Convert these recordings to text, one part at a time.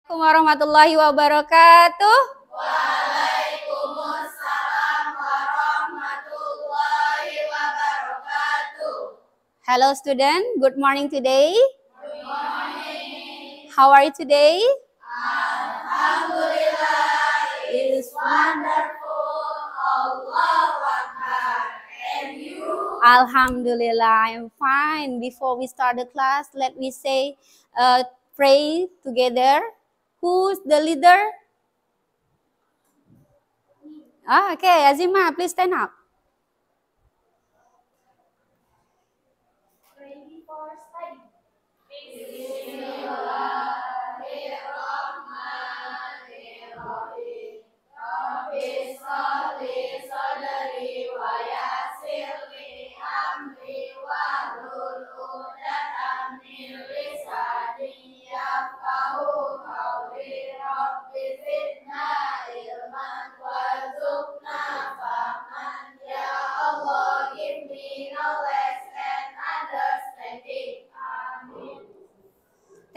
Warahmatullahi wabarakatuh. Waalaikumsalam warahmatullahi wabarakatuh. Hello student, good morning today. Good morning. How are you today? Alhamdulillah, it is wonderful. Allahu Akbar. And you? Alhamdulillah, I'm fine. Before we start the class, let me say, pray together. Who's the leader? Okay, Azima, please stand up. Pray before study.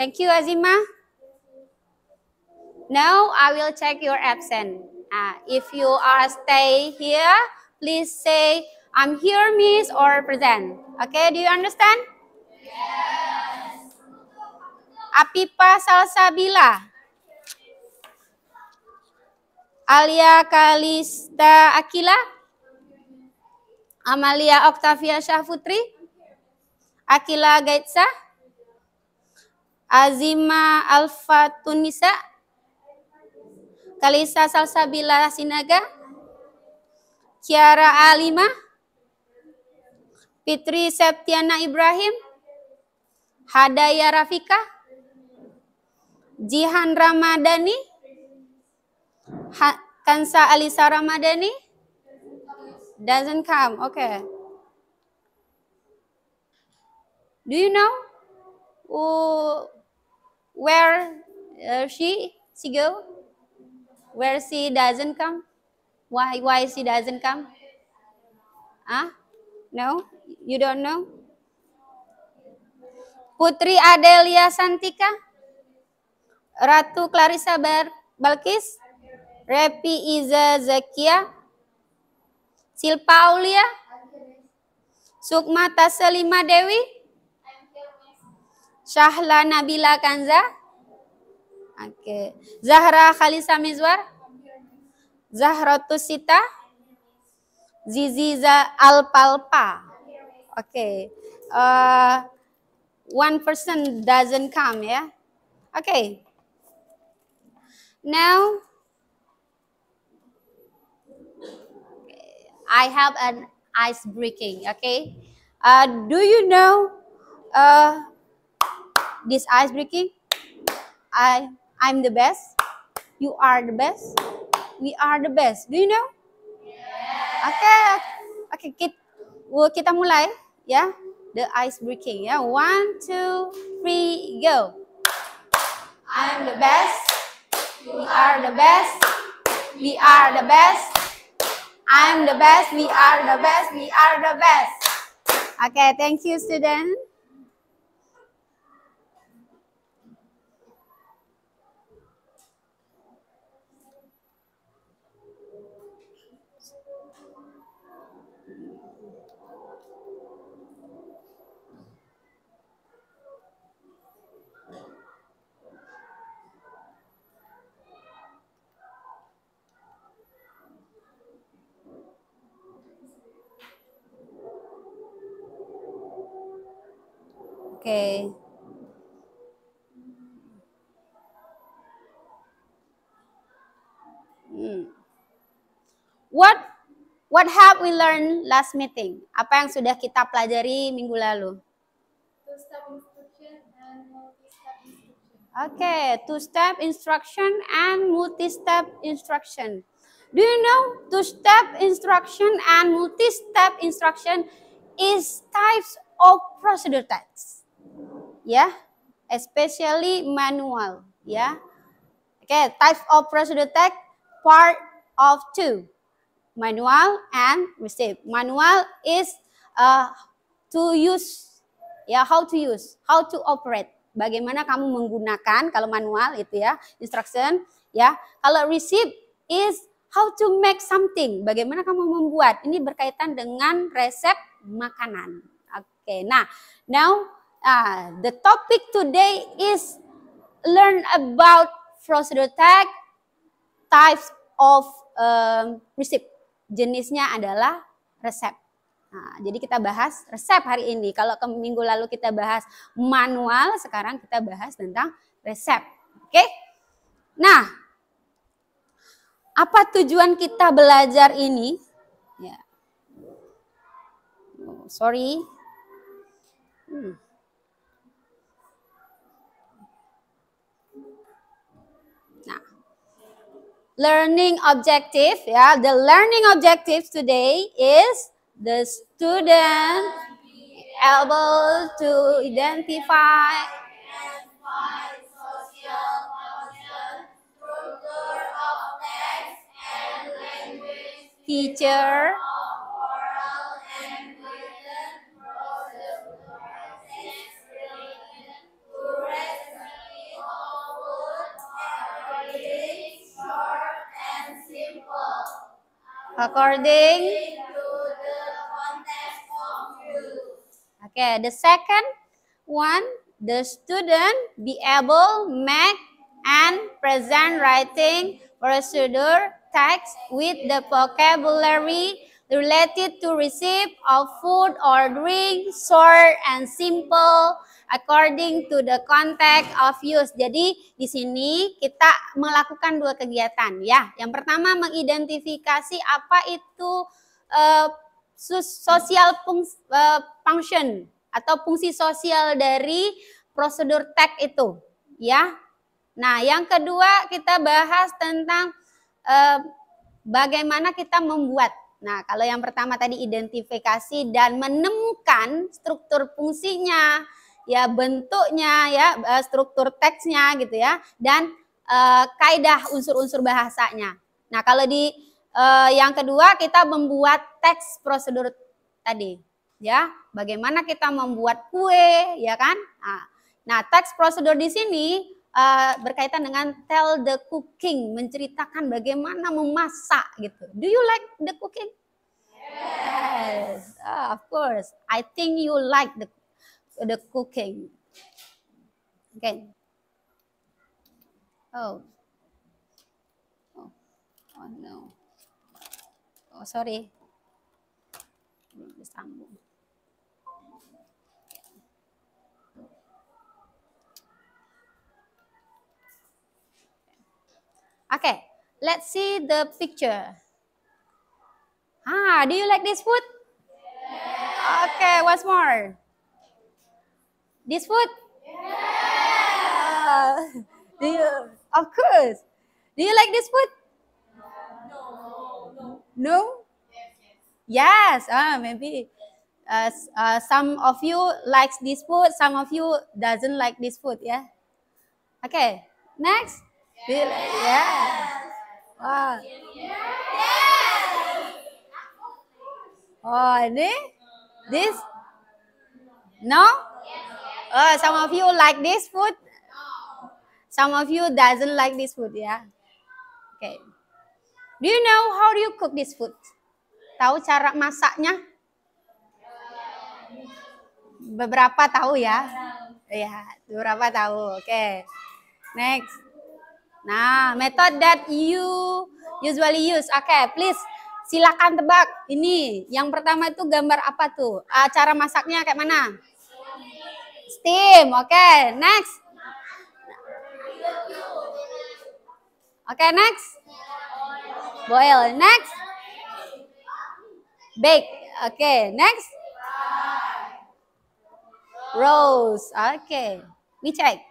Thank you, Azima. Now I will check your absent. If you are stay here, please say, I'm here, miss, or present. Okay, do you understand? Yes. Apipa Salsabila. Alia Kalista Akila. Amalia Octavia Syahputri. Akila Gaitsa. Azima Alfa Tunisa. Kalisa Salsabila Sinaga. Kiara Alima. Fitri Septiana Ibrahim. Hadaya Rafika. Jihan Ramadhani. Kansa Alisa Ramadhani. Doesn't come. Okay. Do you know where she go? Where she doesn't come? Why she doesn't come? No, you don't know. Putri Adelia Santika, Ratu Clarissa Balkis, Repi Iza Zakia, Silpa Aulia, Sukma Taselima Dewi, Syahla Nabila Kanza, okay. Zahra Khalisa Mizwar, Zahratus Sita, Ziziza Alpalpa. Okay. One person doesn't come, yeah? Okay. Now, I have an ice breaking, okay? Do you know this ice breaking? I'm the best. You are the best. We are the best. Do you know? Okay, kita mulai, ya. The ice breaking, ya. 1, 2, 3, go. I'm the best. We are the best. We are the best. I'm the best. We are the best. We are the best. Okay, thank you, student. Okay. What have we learned last meeting? Apa yang sudah kita pelajari minggu lalu? Two-step instruction and multi-step instruction. Okay, two-step instruction and multi-step instruction. Do you know two-step instruction and multi-step instruction is types of procedure text? Yeah, especially manual. Yeah. Okay, types of procedure text part of 2. Manual and receive. Manual is to use, how to use, how to operate. bagaimana kamu menggunakan, kalau manual itu ya, instruction ya. Kalau receipt is how to make something, bagaimana kamu membuat. Ini berkaitan dengan resep makanan. Oke, nah, now the topic today is learn about procedure text, types of receipt. Jenisnya adalah resep. Nah, jadi kita bahas resep hari ini. Kalau ke minggu lalu kita bahas manual, sekarang kita bahas tentang resep. Oke? Nah, apa tujuan kita belajar ini? Ya. Oh, sorry. Nah, learning objective, ya. The learning objectives today is the student able to identify And find social function, structure of text and language, teacher of oral and written procedure, text related to recipe of food, everything short and simple, according. to the context of use. Okay, the second one, the student be able make and present writing procedure text with the vocabulary related to receipt of food or drink, short and simple according to the context of use. Jadi di sini kita melakukan dua kegiatan ya. Yang pertama mengidentifikasi apa itu social function atau fungsi sosial dari prosedur text itu ya. Nah, yang kedua kita bahas tentang bagaimana kita membuat. Nah, kalau yang pertama tadi identifikasi dan menemukan struktur fungsinya, ya bentuknya, ya struktur teksnya gitu ya, dan kaidah unsur-unsur bahasanya. Nah, kalau di yang kedua kita membuat teks prosedur tadi, ya. Bagaimana kita membuat kue, ya kan? Nah, teks prosedur di sini berkaitan dengan tell the cooking, menceritakan bagaimana memasak gitu. Do you like the cooking? Yes, of course. I think you like the cooking. Okay. Oh no. Oh, sorry. Disambung. Okay, let's see the picture. Do you like this food? Yeah. Okay, what's more? This food? Yeah. Do you? Of course. Do you like this food? No? Yes. Maybe some of you likes this food, some of you doesn't like this food, yeah. Okay, next. Yeah. Wow. Oh, ini? This? No? Some of you like this food? Some of you doesn't like this food, yeah. Okay. Do you know how do you cook this food? Tahu cara masaknya? Beberapa tahu ya? Ya, beberapa tahu. Oke. Next. Nah, method that you usually use. Oke, please silakan tebak. Ini yang pertama itu gambar apa tuh? Cara masaknya kayak mana? Steam. Oke, next. Oke, next. Boil. Next. Bake. Oke, next. Roast. Okay. We check.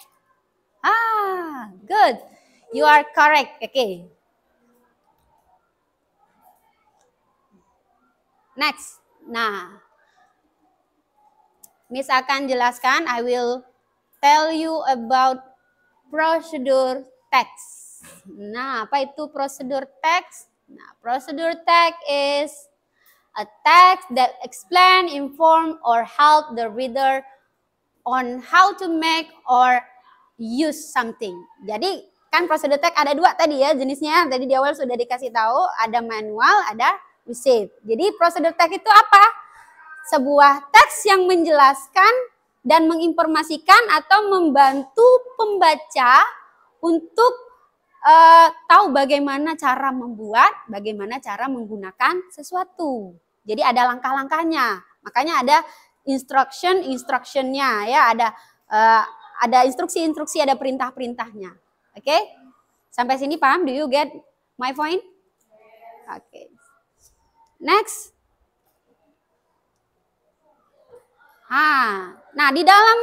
Good. You are correct. Okay. Next. Nah, Miss akan jelaskan. I will tell you about procedure text. Nah, apa itu procedure text? Nah, procedure text is a text that explain, inform, or help the reader on how to make or use something. Jadi kan prosedur teks ada dua tadi ya jenisnya. Tadi di awal sudah dikasih tahu, ada manual, ada receive. Jadi prosedur teks itu apa? Sebuah teks yang menjelaskan dan menginformasikan atau membantu pembaca untuk tahu bagaimana cara membuat, bagaimana cara menggunakan sesuatu. Jadi ada langkah-langkahnya. Makanya ada instruction-instructionnya ya, ada instruksi-instruksi, ada perintah-perintahnya. Oke? Sampai sini paham? Do you get my point? Oke. Next. Nah, di dalam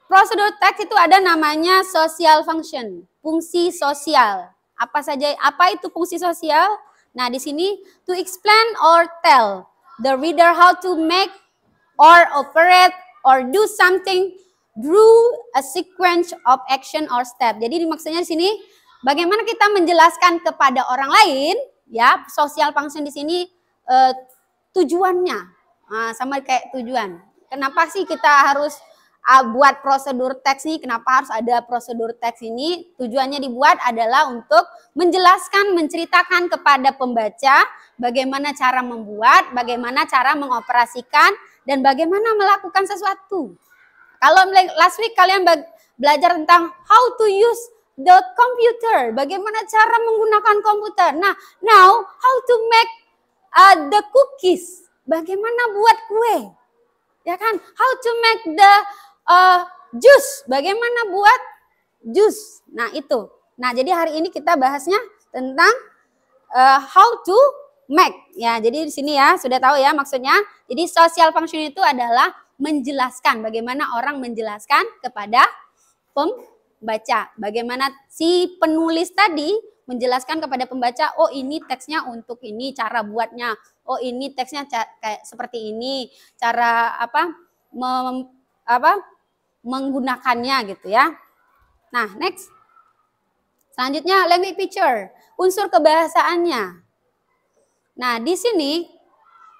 prosedur teks itu ada namanya social function, fungsi sosial. Apa itu fungsi sosial? Nah, di sini to explain or tell the reader how to make or operate or do something through a sequence of action or step. Jadi maksudnya di sini bagaimana kita menjelaskan kepada orang lain, ya, social function di sini tujuannya. Sama kayak tujuan. Kenapa sih kita harus buat prosedur teks ini? Kenapa harus ada prosedur teks ini? Tujuannya dibuat adalah untuk menjelaskan, menceritakan kepada pembaca bagaimana cara membuat, bagaimana cara mengoperasikan, dan bagaimana melakukan sesuatu. Kalau last week kalian belajar tentang how to use the computer, bagaimana cara menggunakan komputer. Nah, now how to make the cookies, bagaimana buat kue. Ya kan? How to make the juice. Bagaimana buat jus. Nah, itu. Nah, jadi hari ini kita bahasnya tentang how to make. Ya, jadi di sini ya sudah tahu ya maksudnya. Jadi social function itu adalah menjelaskan, bagaimana orang menjelaskan kepada pembaca. Bagaimana si penulis tadi menjelaskan kepada pembaca, oh ini teksnya untuk ini, cara buatnya. Oh ini teksnya kayak seperti ini, cara menggunakannya gitu ya. Nah, next. Selanjutnya language feature, unsur kebahasaannya. Nah, di sini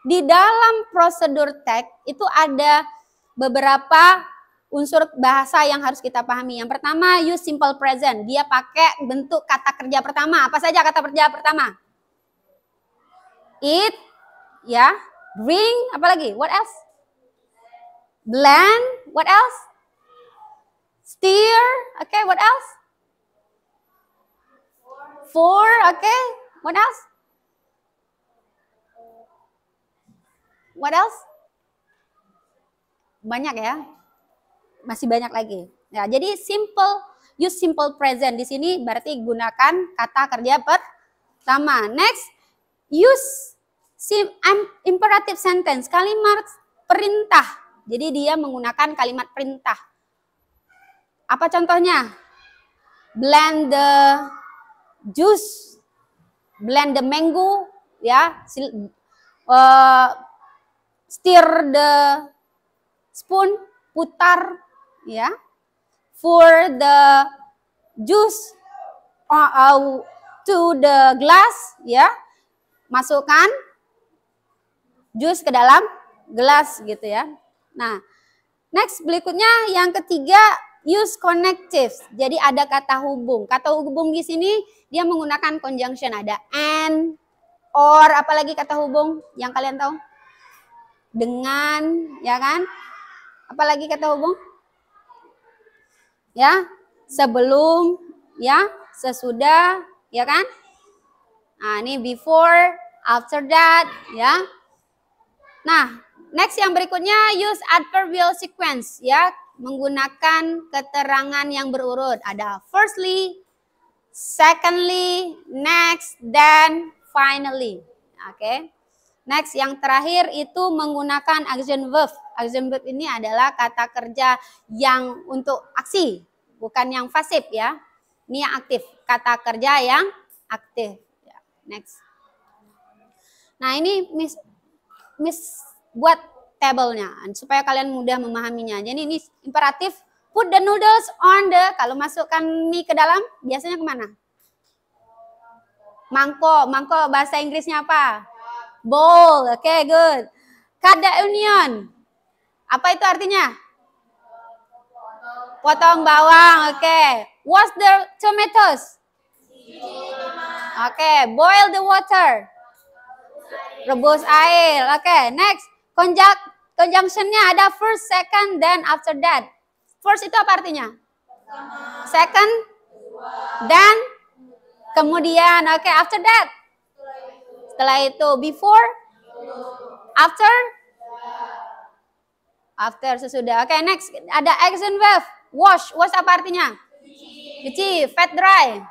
di dalam prosedur teks itu ada beberapa unsur bahasa yang harus kita pahami. Yang pertama, use simple present. Dia pakai bentuk kata kerja pertama. Apa saja kata kerja pertama? Eat, ya, bring, apa lagi? What else? Blend, what else? Steer, okay, what else? For, okay, what else? What else? Banyak ya, masih banyak lagi. Ya, jadi use simple present di sini berarti gunakan kata kerja pertama. Next, use imperative sentence, kalimat perintah. Jadi dia menggunakan kalimat perintah. Apa contohnya? Blend the juice, blend the mango, ya. Stir the spoon, putar, ya. For the juice to the glass, ya. Masukkan jus ke dalam gelas gitu ya. Nah, next berikutnya yang ketiga, use connectives. Jadi ada kata hubung. Kata hubung di sini dia menggunakan conjunction, ada and, or, apalagi kata hubung yang kalian tahu? Dengan, ya kan? Apalagi kata hubung? Ya, sebelum, ya, sesudah, ya kan? Nah, ini before, after that, ya. Nah, next yang berikutnya use adverbial sequence, ya, menggunakan keterangan yang berurut. Ada firstly, secondly, next, then finally. Oke. Next yang terakhir itu menggunakan action verb. Action verb ini adalah kata kerja yang untuk aksi, bukan yang pasif ya. Ini yang aktif, kata kerja yang aktif. Ya, next. Nah, ini Miss buat tabelnya supaya kalian mudah memahaminya. Jadi ini imperatif, put the noodles on the, kalau masukkan mie ke dalam biasanya kemana? Mangkok. Mangkok bahasa Inggrisnya apa? Bowl. Oke, good. Cut the onion. Apa itu artinya? Potong bawang, oke. Wash the tomatoes. Oke, boil the water. Rebus air. Oke, next. Conjunctionnya ada first, second, then after that. First itu apa artinya? Second, then, kemudian. Oke, after that. Setelah itu, before, after, sesudah. Oke, next. Ada action verb. Wash. Wash apa artinya? Cuci. Wet dry.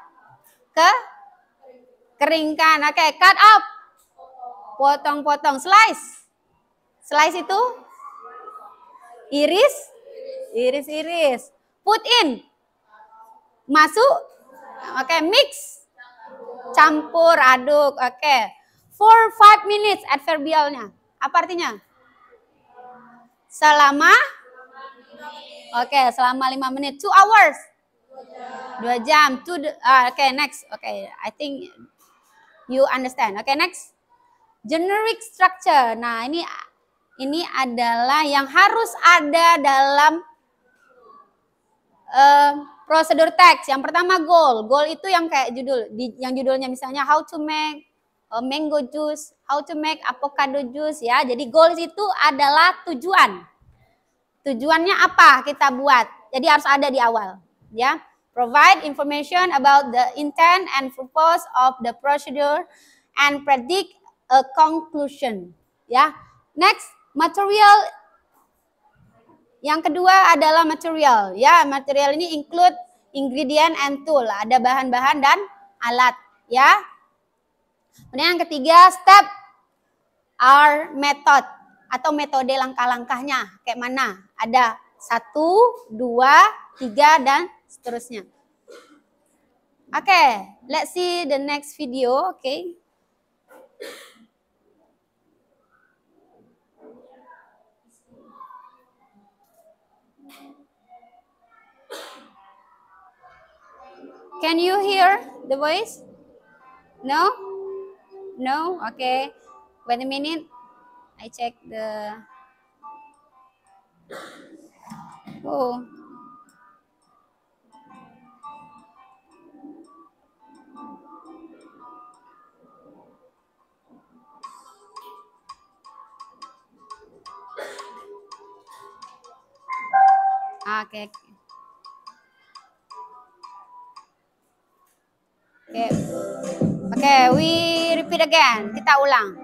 Keringkan. Oke, cut up. Potong-potong. Slice. Slice itu iris. Iris. Put in. Masuk. Oke, mix. Campur, aduk. Oke. For 5 minutes adverbialnya. Apa artinya? Selama selama 5 menit. 2 hours. 2 jam. Oke, next. Oke, I think you understand. Oke, next. Generic structure. Nah, ini adalah yang harus ada dalam prosedur teks. Yang pertama goal. Goal itu yang kayak yang judulnya misalnya how to make mango juice, how to make avocado juice ya. Jadi goals itu adalah tujuan. Tujuannya apa kita buat. Jadi harus ada di awal ya. Provide information about the intent and purpose of the procedure and predict a conclusion ya. Next, material. Yang kedua adalah material ya. Material ini include ingredient and tool. Ada bahan-bahan dan alat ya. Kemudian yang ketiga, step are method atau metode langkah-langkahnya kayak mana? Ada 1, 2, 3 dan seterusnya. Oke, let's see the next video. Oke. Can you hear the voice? No? No? Okay. Wait a minute. I check the... Oh. Okay. Okay, we repeat again. Kita ulang.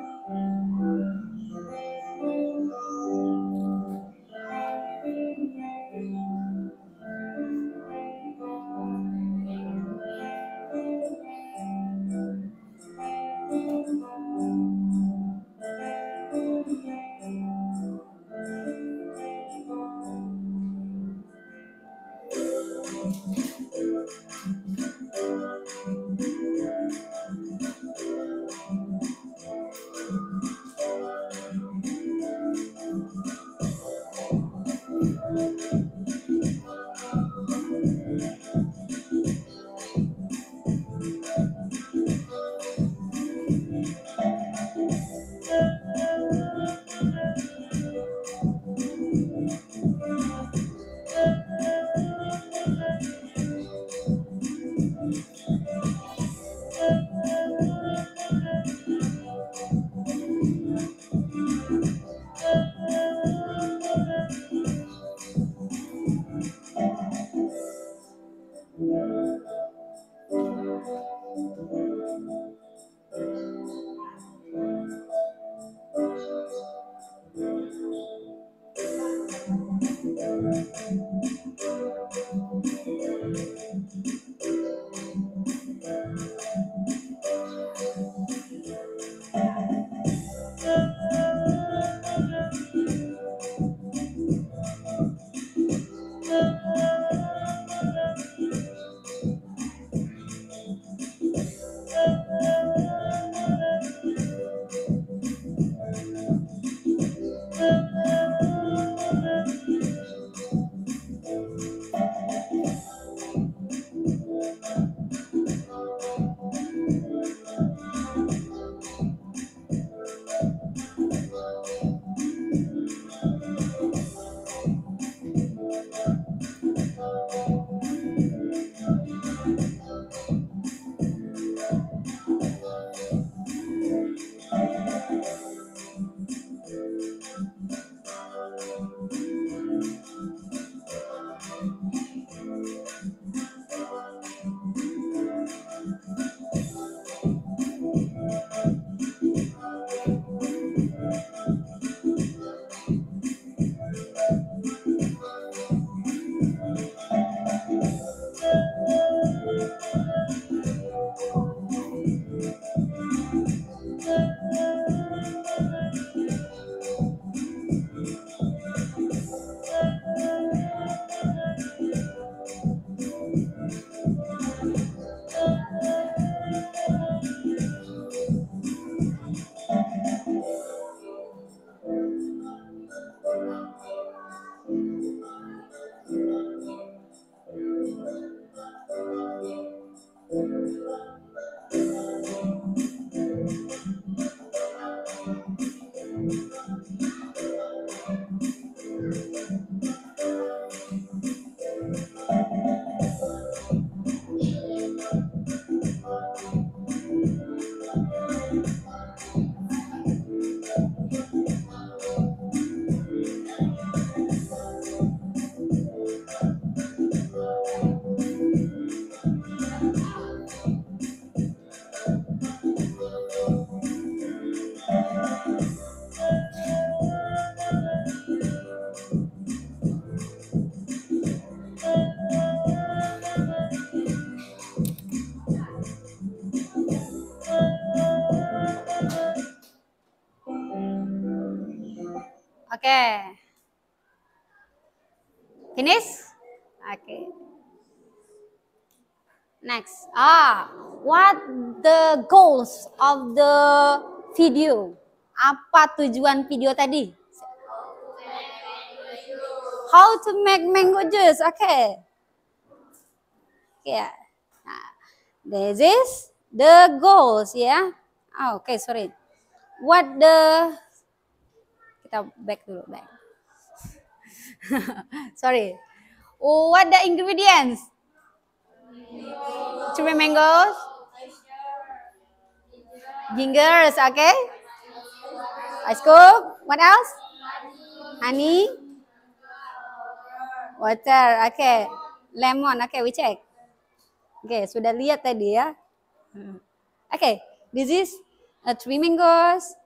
Oke. Finish? Oke. Next. What the goals of the video? Apa tujuan video tadi? How to make mango juice. Okay. Yeah. Nah, this is the goals ya. Oh, okay, sorry. What the kita back dulu, back. Sorry. What the ingredients? 3 mangoes. Gingers, okay. Ice cube. What else? Honey. Water, okay. Lemon, okay, we check. Okay, sudah lihat tadi ya. Okay, this is 3 mangoes,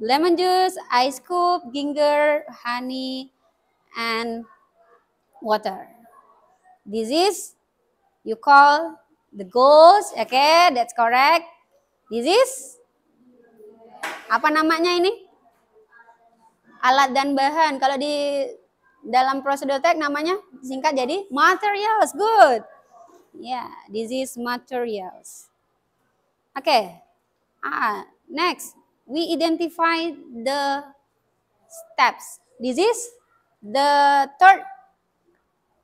lemon juice, ice cube, ginger, honey, and water. This is you call the goals, okay, that's correct. This is apa namanya ini? Alat dan bahan. Kalau di dalam prosedur teks namanya singkat jadi materials. Good. Yeah, this is materials. Okay. Next, we identify the steps. This is the third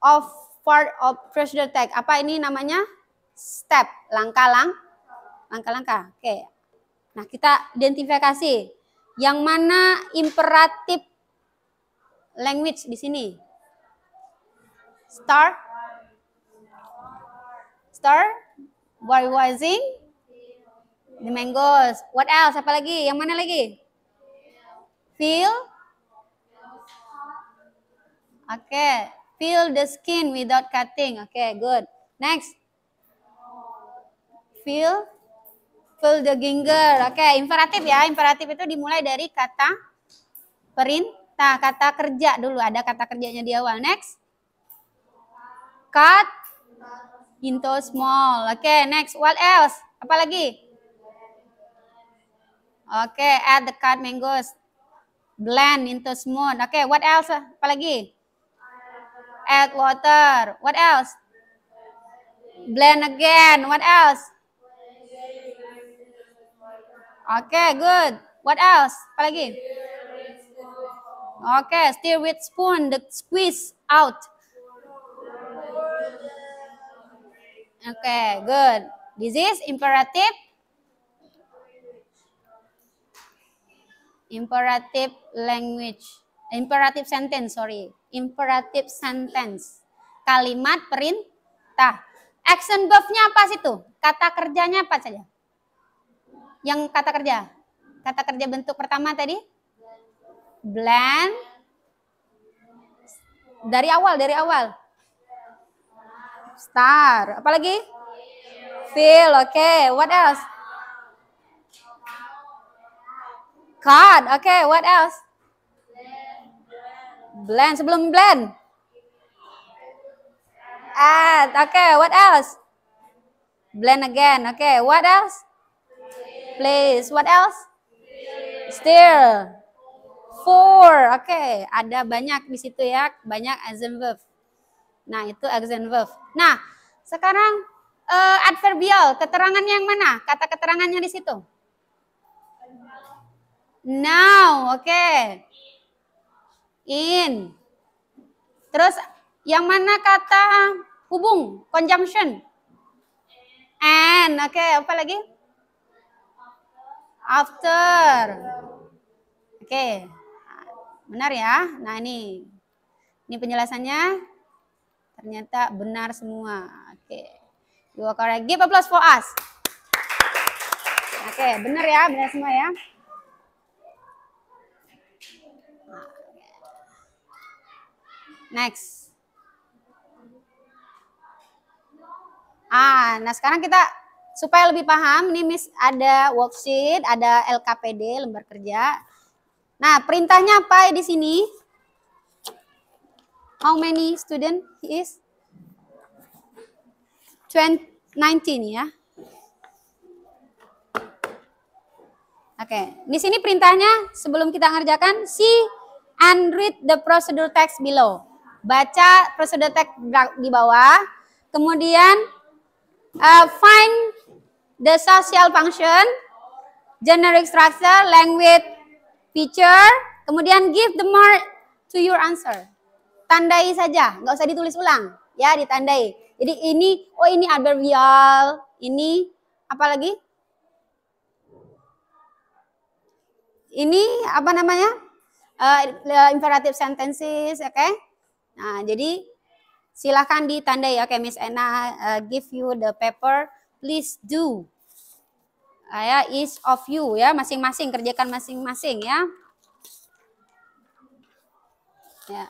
of part of procedural text. Apa ini namanya? Step, langkah-langkah. Oke. Nah, kita identifikasi yang mana imperatif language di sini. Start, by washing the mangoes. What else? Apa lagi? Yang mana lagi? Feel. Oke. Peel the skin without cutting. Oke, good. Next. Feel the ginger. Oke, imperatif ya. Imperatif itu dimulai dari kata perintah, kata kerja dulu. Ada kata kerjanya di awal. Next. Cut into small. Oke, next. What else? Apa lagi? Oke, add the cut mangoes. Blend into smooth. Oke, what else? Apa lagi? Add water. What else? Blend again. What else? Oke, good. What else? Apa lagi? Oke, stir with spoon. The squeeze out. Oke, good. This is imperative. Imperative language. Imperative sentence, sorry. Imperative sentence. Kalimat perintah. Action verb-nya apa situ? Kata kerjanya apa saja? Yang kata kerja. Kata kerja bentuk pertama tadi? Blend. Dari awal. Start. Apa lagi? Feel. Oke. What else? Cut. Oke. What else? Blend. Sebelum blend. Add. Oke. What else? Blend again. Oke. What else? Place. What else? Stir. For. Oke. Ada banyak di situ ya. Banyak action verb. Nah, itu action verb. Nah, sekarang adverbial. Keterangannya yang mana? Kata keterangannya di situ. Now. Oke. In. Terus yang mana kata hubung? Conjunction. And, oke, apa lagi? After. Oke, benar ya. Nah ini penjelasannya ternyata benar semua. Oke, you are correct. Give applause for us. Oke, benar ya, benar semua ya. Next. Nah sekarang kita supaya lebih paham, nih Miss ada worksheet, ada LKPD, lembar kerja. Nah, perintahnya apa di sini? How many student is? 19 ya. Oke, di sini perintahnya sebelum kita ngerjakan, see and read the procedure text below. Baca procedure text di bawah, kemudian find the social function, generic structure, language, feature, kemudian give the mark to your answer. Tandai saja, nggak usah ditulis ulang, ya ditandai. Jadi ini, oh ini adverbial, ini apa lagi? Ini apa namanya? Imperative sentences, oke? Nah, jadi silahkan ditandai. Oke, Miss Ena give you the paper, please do. Ya, each of you ya, masing-masing kerjakan masing-masing ya. Ya.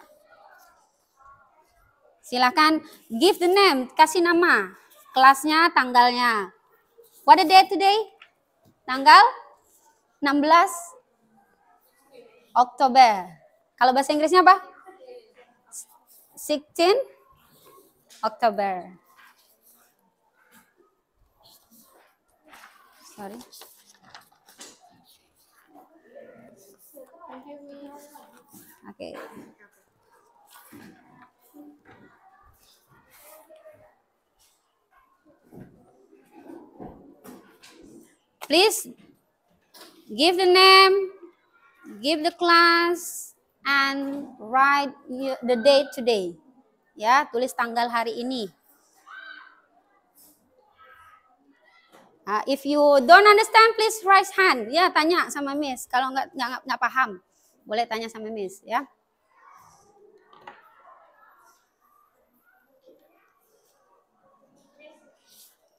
Silahkan give the name, kasih nama, kelasnya, tanggalnya. What the day today? Tanggal 16 Oktober. Kalau bahasa Inggrisnya apa? 16 Oktober. Sorry. Oke. Please give the name, give the class, and write the date today. Ya, tulis tanggal hari ini. If you don't understand, please raise hand. Ya, tanya sama Miss. Kalau nggak paham, boleh tanya sama Miss. Ya.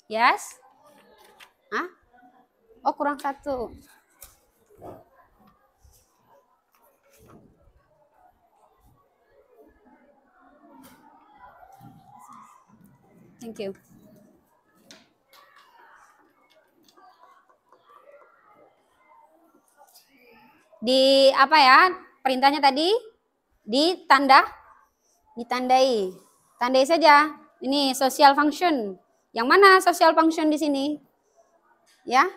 Yes? Hah? Oh, kurang satu. Thank you. Di apa ya? Perintahnya tadi ditandai. Tandai saja. Ini social function. Yang mana social function di sini? Ya.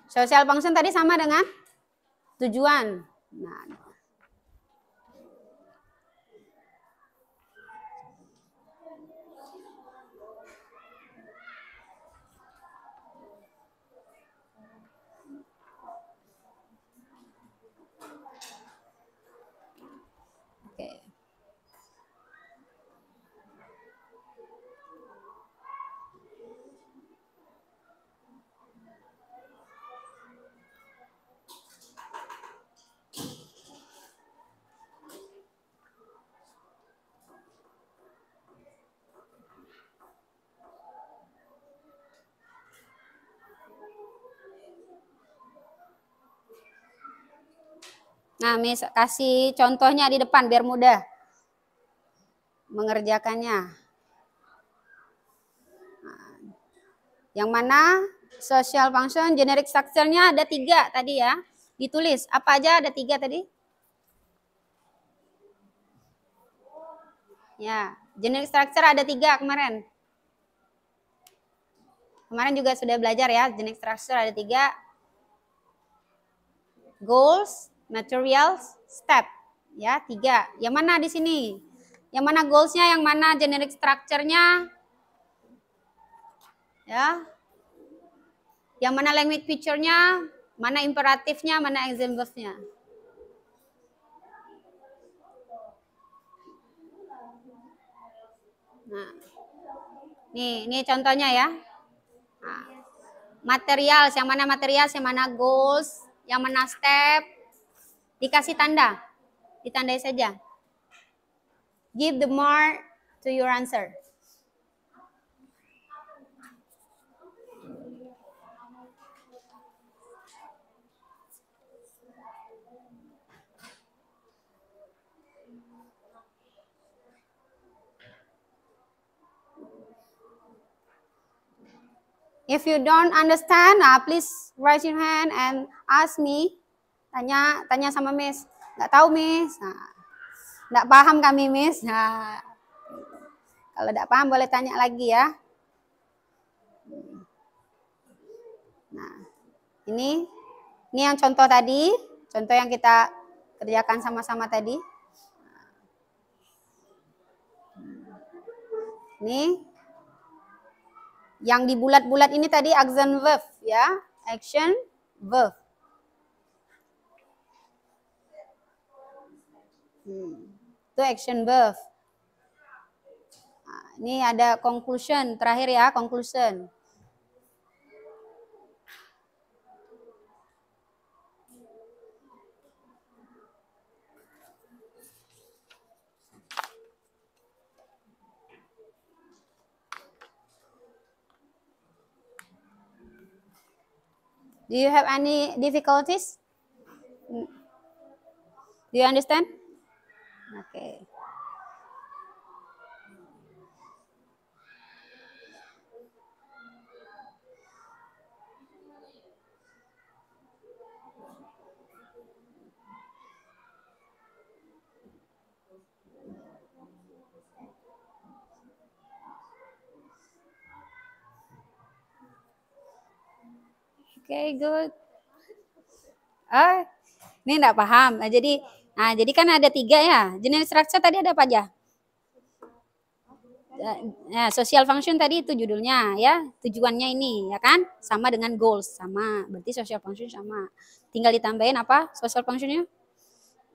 Social function tadi sama dengan tujuan. Nah, oke. Nah, Miss kasih contohnya di depan biar mudah mengerjakannya. Nah, yang mana social function, generic structure-nya ada 3 tadi ya. Ditulis, apa aja ada 3 tadi? Ya, generic structure ada 3 kemarin. Kemarin juga sudah belajar ya, generic structure ada 3. Goals, materials, step. Ya, 3. Yang mana di sini? Yang mana goals-nya, yang mana generic structure-nya? Ya. Yang mana language feature-nya, mana imperatifnya, mana exam verb-nya. Nah. Nih contohnya ya. Materials, yang mana materials, yang mana goals, yang mana step. Dikasih tanda. Ditandai saja. Give the mark to your answer. If you don't understand, please raise your hand and ask me. Tanya sama Miss. Nggak tahu Miss. Nah, nggak paham kami Miss. Nah, kalau nggak paham boleh tanya lagi ya. Nah, ini yang contoh tadi, contoh yang kita kerjakan sama-sama tadi. Ini yang di bulat-bulat ini tadi action verb ya, action verb. Itu action verb. Nah, ini ada conclusion terakhir ya, conclusion. Do you have any difficulties? Do you understand? Okay. Okay, good. Ini enggak paham. Nah, jadi kan ada 3 ya. Generic structure tadi ada apa aja? Nah, social function tadi itu judulnya ya. Tujuannya ini ya kan? Sama dengan goals, sama. Berarti social function sama. Tinggal ditambahin apa? Social functionnya?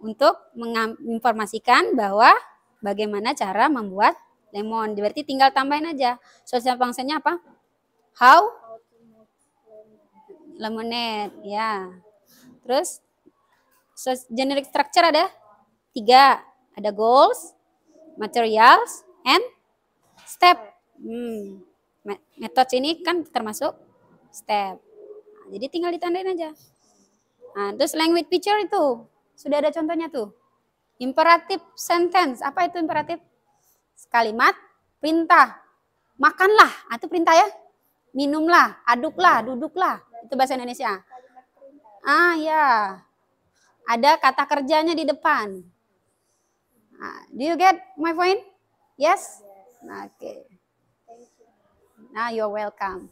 Untuk menginformasikan bahwa bagaimana cara membuat lemon. Berarti tinggal tambahin aja. Social functionnya apa? How? Lemonade, ya. Terus generic structure ada 3. Ada goals, materials, and step. Metode ini kan termasuk step. Nah, jadi tinggal ditandain aja. Nah, terus language picture itu sudah ada contohnya tuh. Imperative sentence. Apa itu imperatif? Kalimat perintah. Makanlah, itu perintah ya. Minumlah, aduklah, duduklah. Itu bahasa Indonesia. Ya. Ada kata kerjanya di depan. Do you get my point? Yes? Okay. Now you're welcome.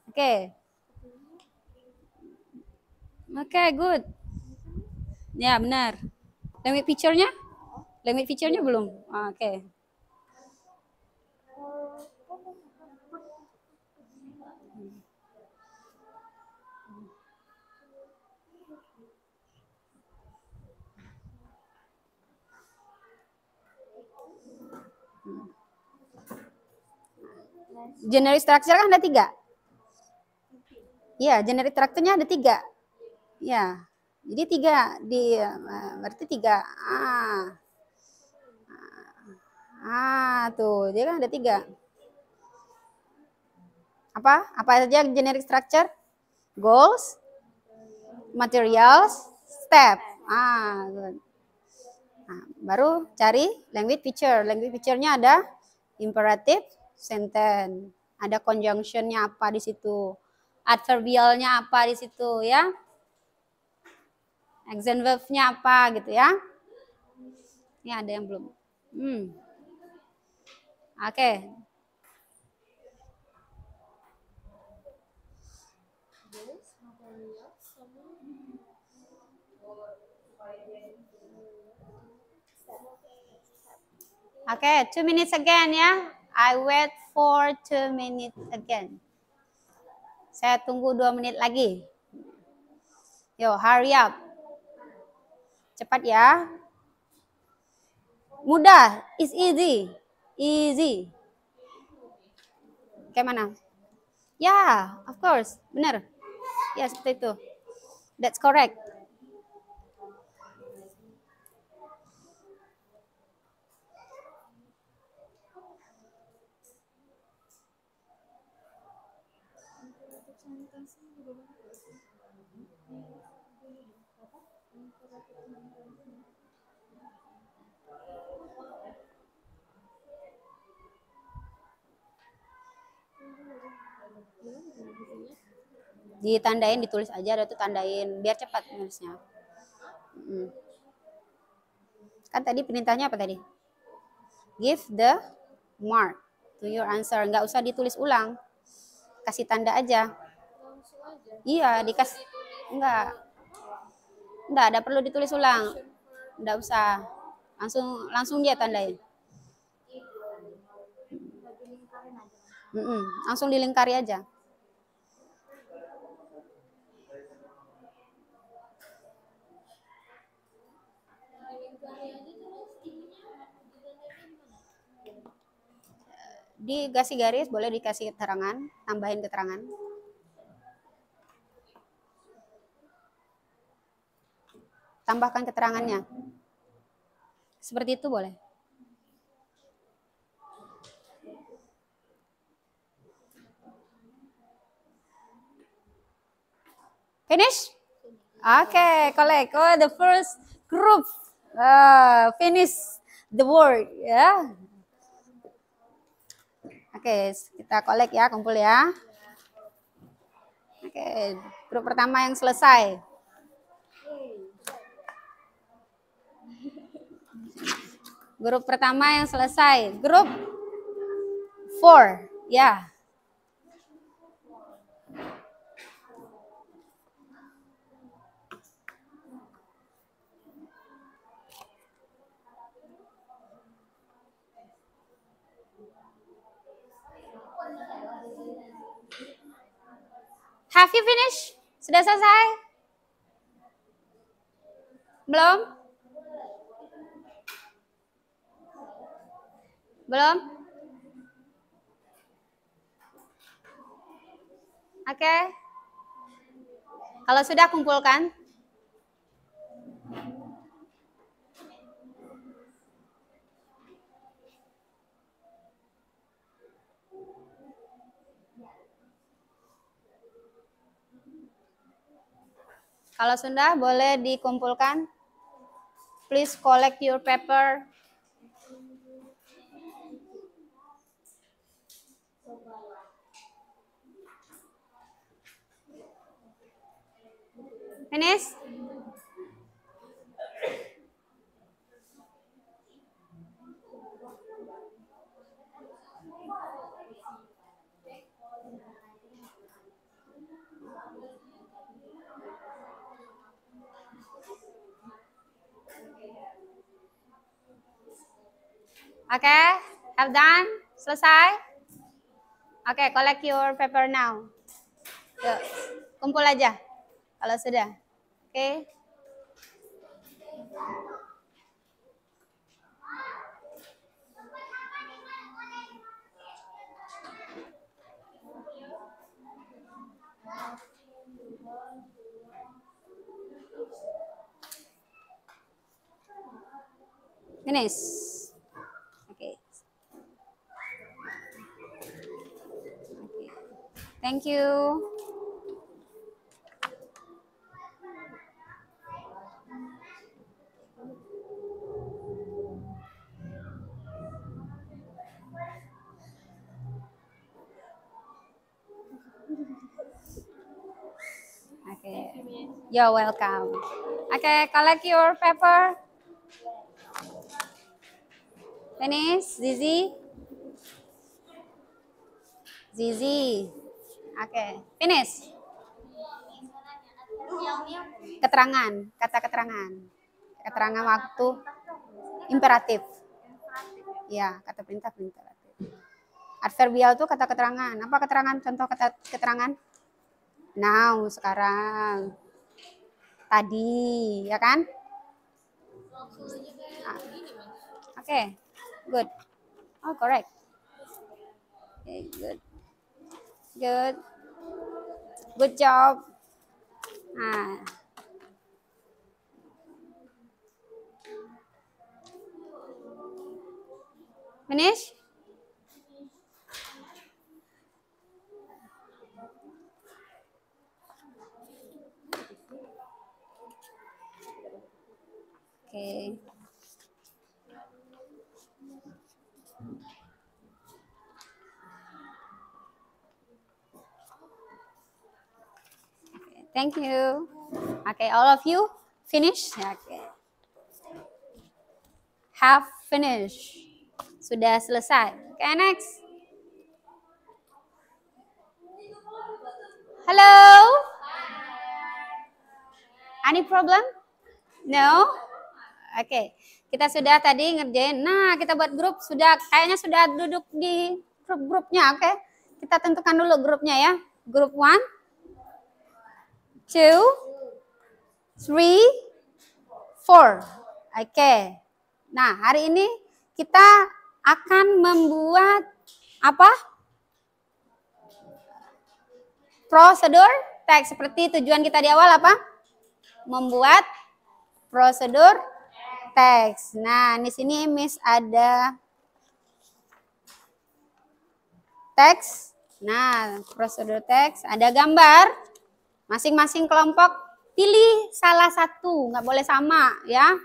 Okay. Okay, good. Ya, benar. Language picture-nya? Language picture-nya belum? Oke. Generic structure kan ada 3. Iya, generic structure-nya ada 3. Ya, jadi 3 berarti 3. Tuh, dia kan ada 3. Apa saja generic structure? Goals, materials, step. Good. Nah, baru cari language picture. Language picture-nya ada imperative sentence. Ada conjunction-nya apa di situ. Adverbial-nya apa di situ ya. Action verb-nya apa gitu ya. Ini ada yang belum. Oke. Okay, 2 minutes again ya. I wait for 2 minutes again. Saya tunggu 2 menit lagi. Yo, hurry up. Cepat ya. Mudah, it's easy. Easy. Kayak mana? Ya, of course. Benar. Ya, seperti itu. That's correct. Ditandain, ditulis aja, ada tuh tandain biar cepat nulisnya. Kan tadi perintahnya apa tadi? Give the mark to your answer. Nggak usah ditulis ulang, kasih tanda aja. Iya, dikasih. Enggak ada perlu ditulis ulang. Enggak usah. Langsung dia tandain. Langsung dilingkari aja. Dikasih garis, boleh dikasih keterangan, tambahin keterangan. Tambahkan keterangannya. Seperti itu boleh. Finish? Okay, collect. Oh, the first group finish the word, ya. Oke, kita collect ya, kumpul ya. Oke, grup pertama yang selesai. Grup pertama yang selesai. Grup 4, ya. Have you finished? Sudah selesai? Belum? Belum? Oke. Kalau sudah, kumpulkan. Kalau sudah, boleh dikumpulkan. Please collect your paper. Finish? Oke, have done? Selesai? Oke, collect your paper now. Yuk, kumpul aja kalau sudah. Oke. Finish. Oke. Thank you. Okay. You're welcome. Okay, collect your paper. Finish, Zizi. Zizi. Okay, finish. Keterangan, kata keterangan. Keterangan waktu imperatif. Ya, kata perintah imperatif. Adverbial itu kata keterangan. Apa keterangan? Contoh kata keterangan? Now, sekarang. Tadi, ya kan? Okay, good. Oh, correct. Okay, good. Good. Good job. Ah. Finish? Okay. Thank you. Okay, all of you finish? Okay. Have finished. Sudah selesai. Okay, next. Hello? Any problem? No? Oke. Okay. Kita sudah tadi ngerjain. Nah, kita buat grup sudah kayaknya sudah duduk di grup-grupnya, oke? Okay? Kita tentukan dulu grupnya ya. Grup 1, 2, 3, 4. Oke. Nah, hari ini kita akan membuat apa? Prosedur teks. Seperti tujuan kita di awal apa? Membuat prosedur teks. Nah, di sini Miss ada teks. Nah, prosedur teks ada gambar. Masing-masing kelompok pilih salah satu, nggak boleh sama ya.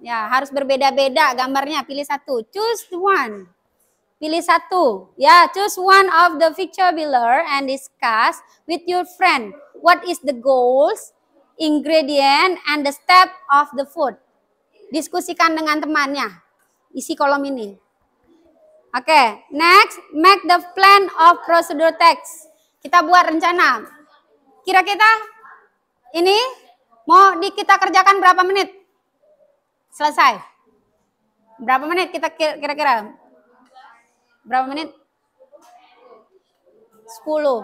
Ya, harus berbeda-beda gambarnya, pilih satu. Choose one. Pilih satu. Ya, choose one of the picture below and discuss with your friend what is the goals, ingredient, and the step of the food. Diskusikan dengan temannya. Isi kolom ini. Oke, next, make the plan of procedure text. Kita buat rencana. Kira-kira ini mau kita kerjakan berapa menit? Selesai. Berapa menit kita kira-kira? Berapa menit? 10.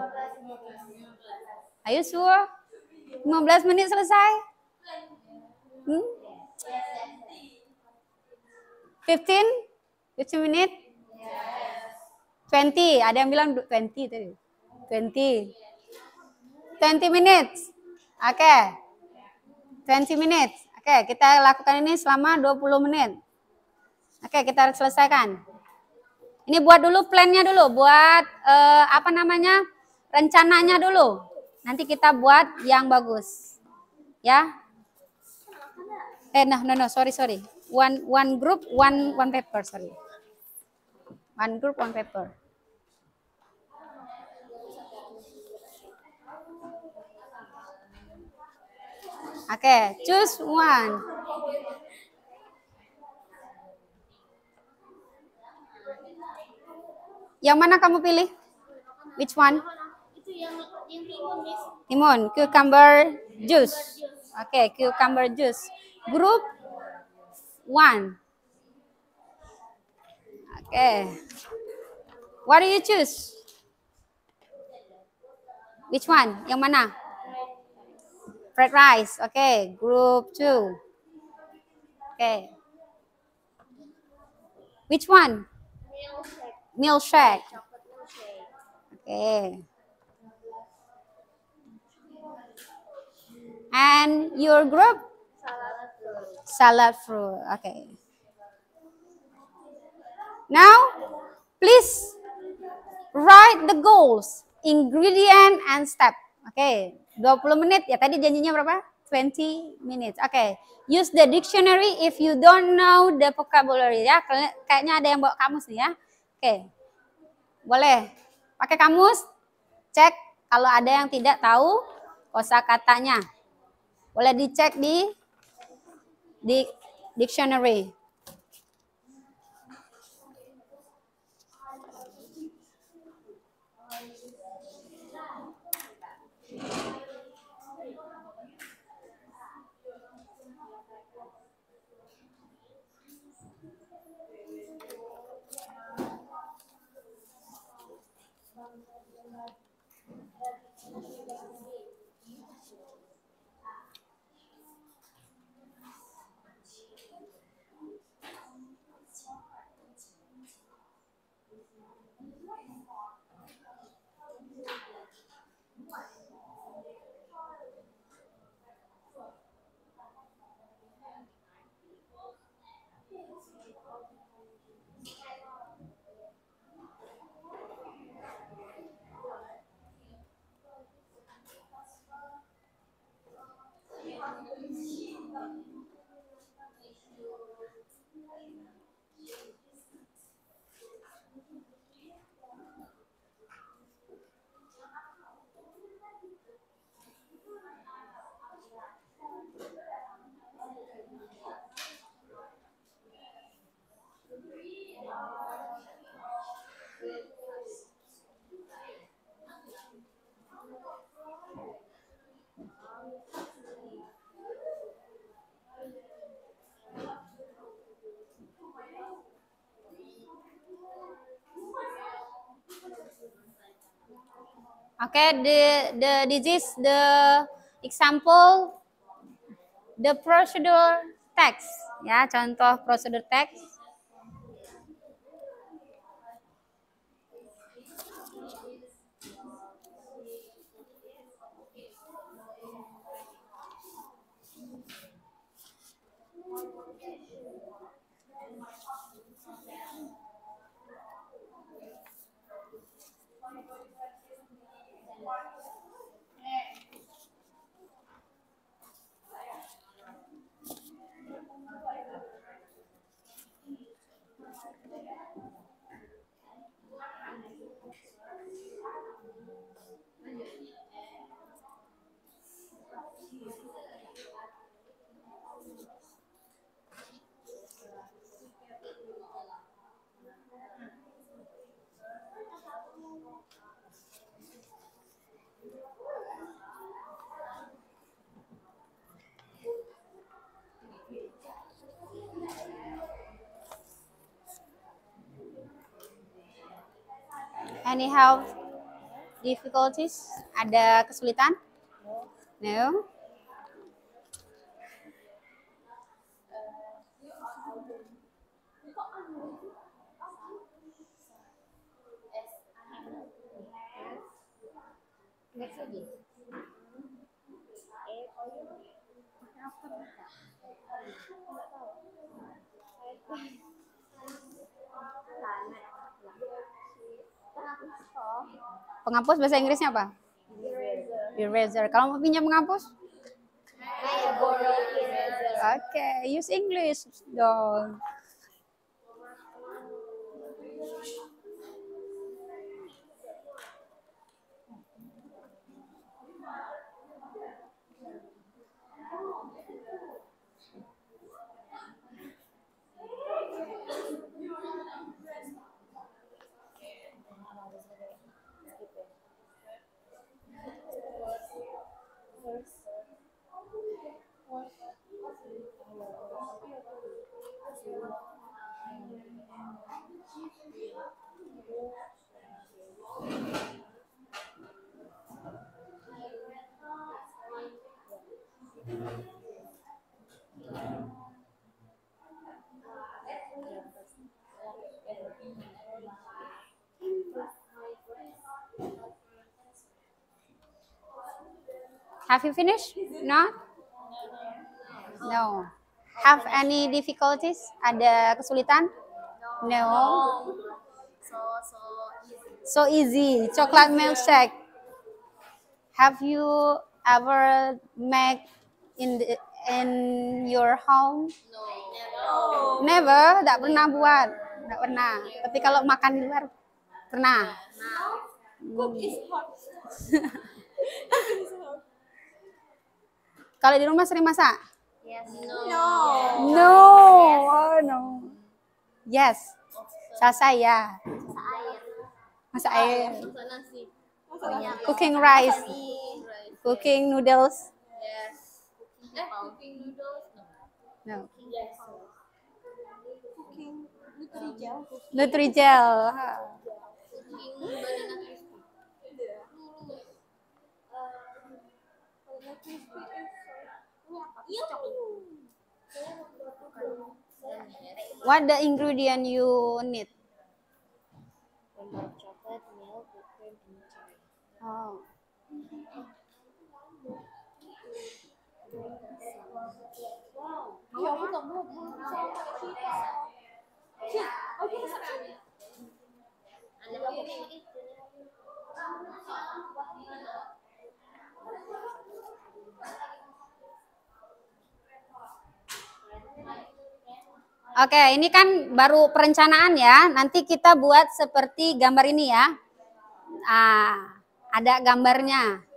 Ayo sure. 15 menit selesai. 15 menit? 20. Ada yang bilang 20 tadi. 20 minutes. Oke. 20 minutes. Oke, kita lakukan ini selama 20 menit. Oke, kita harus selesaikan. Ini buat dulu plannya dulu, buat rencananya dulu. Nanti kita buat yang bagus. Ya. No, sorry. One group, one paper, sorry. One group, one paper. Oke, choose one. Yang mana kamu pilih? Which one? Itu yang timun, Miss. Timun, cucumber juice. Oke, cucumber juice. Group 1. Oke. What do you choose? Which one? Yang mana? Fried rice. Oke, group 2. Oke. Which one? Milkshake. Okay. And your group? Salad fruit. Okay. Now, please write the goals, ingredient, and step. Okay. 20 menit. Ya tadi janjinya berapa? 20 minutes. Okay. Use the dictionary if you don't know the vocabulary. Ya, kayaknya ada yang bawa kamus nih ya. Okay. Boleh pakai kamus, cek kalau ada yang tidak tahu kosakatanya. Boleh dicek di dictionary. Okay, this is the example, the procedure text. Ya, contoh procedure text. Anyhow, difficulties? Ada kesulitan? No. Penghapus bahasa Inggrisnya apa? Eraser. Kalau mau pinjam penghapus? Oke, use English dong. Have you finished? Not? No. Have any difficulties? Ada kesulitan? No. So easy. Chocolate milkshake. Have you ever make in your home? No. Never. Tidak pernah buat. Tidak pernah. Tapi kalau makan di luar pernah. Cook is hot. Kalau di rumah sering masak? Yes. No. Oh no. Yes. Sasa ya. Masak air. Masak nasi. Cooking rice. Cooking noodles. Yes. Cooking noodles. No. Yes. Cooking Nutrijel. Nutrijel. Cooking banana crispy. What the ingredient you need? Chocolate, milk, whipped cream, and cherry. Oh. Oke, ini kan baru perencanaan ya. Nanti kita buat seperti gambar ini ya. Ada gambarnya.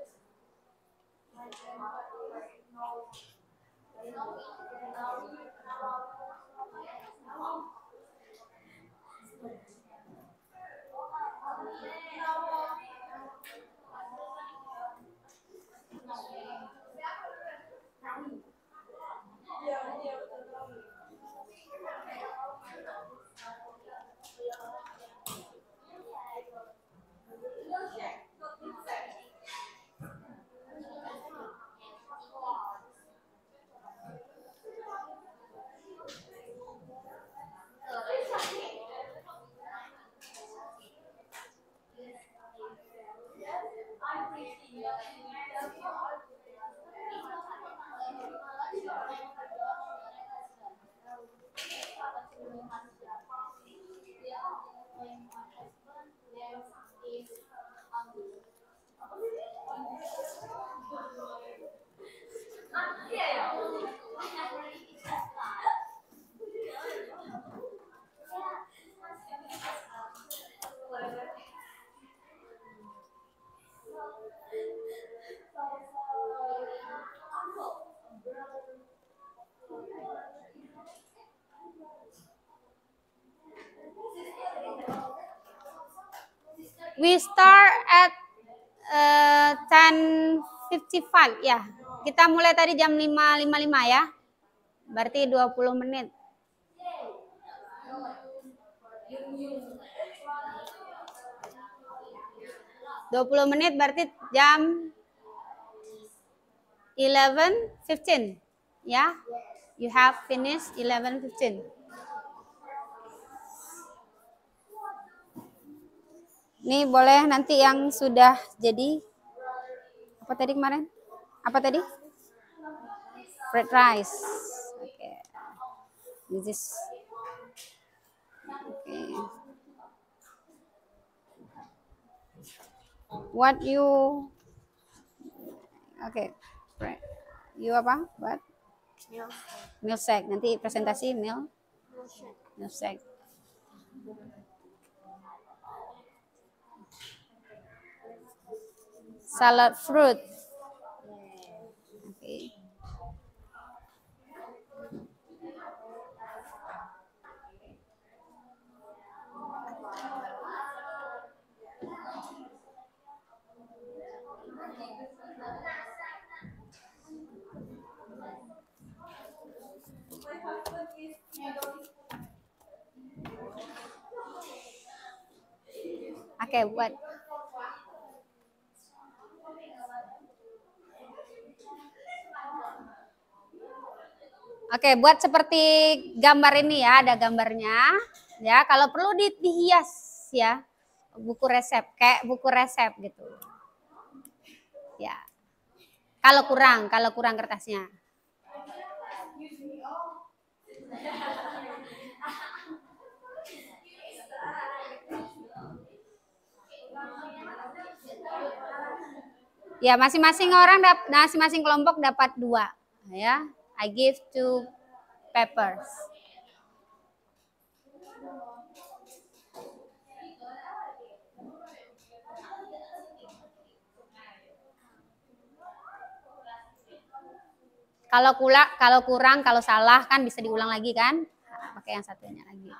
We start at 10:55 ya. Kita mulai tadi jam 5.55 ya. Berarti 20 menit. Berarti jam 11:15 ya. You have finished 11:15. Ini boleh nanti yang sudah jadi apa tadi kemarin? Apa tadi? Fried rice. Okay. This is okay. What you okay. You apa? What? Milkshake. Nanti presentasi milkshake. Salad fruit. Okay. Okay, what? Oke, buat seperti gambar ini ya, ada gambarnya. Ya, kalau perlu dihias ya. Buku resep, kayak buku resep gitu. Ya. Kalau kurang kertasnya. Ya, masing-masing kelompok dapat 2 ya. I give 2 papers. Kalau kurang, kalau salah kan bisa diulang lagi kan? Pakai yang satunya lagi.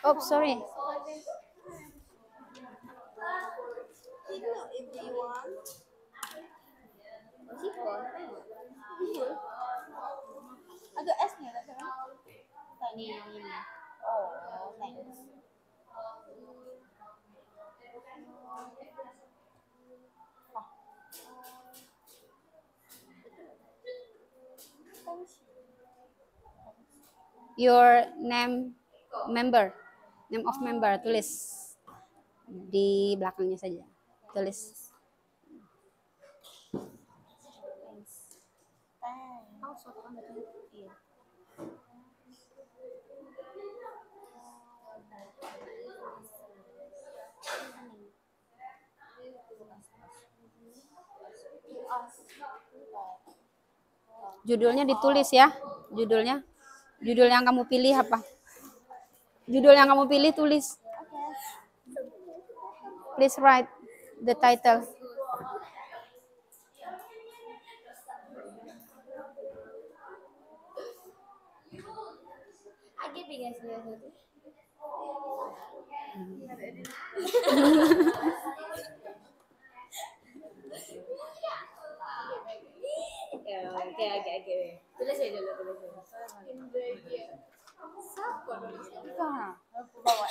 Oh, sorry. Ada esnya tak sana? Tak ni yang ini. Oh, thanks. Your name of member, tulis di belakangnya saja. Tulis. Judulnya ditulis ya. Judul yang kamu pilih apa? Judul yang kamu pilih tulis. Please write the title. Agak bikin satu. Oke. Tulis aja dulu. Siapa nulis? Aku bawa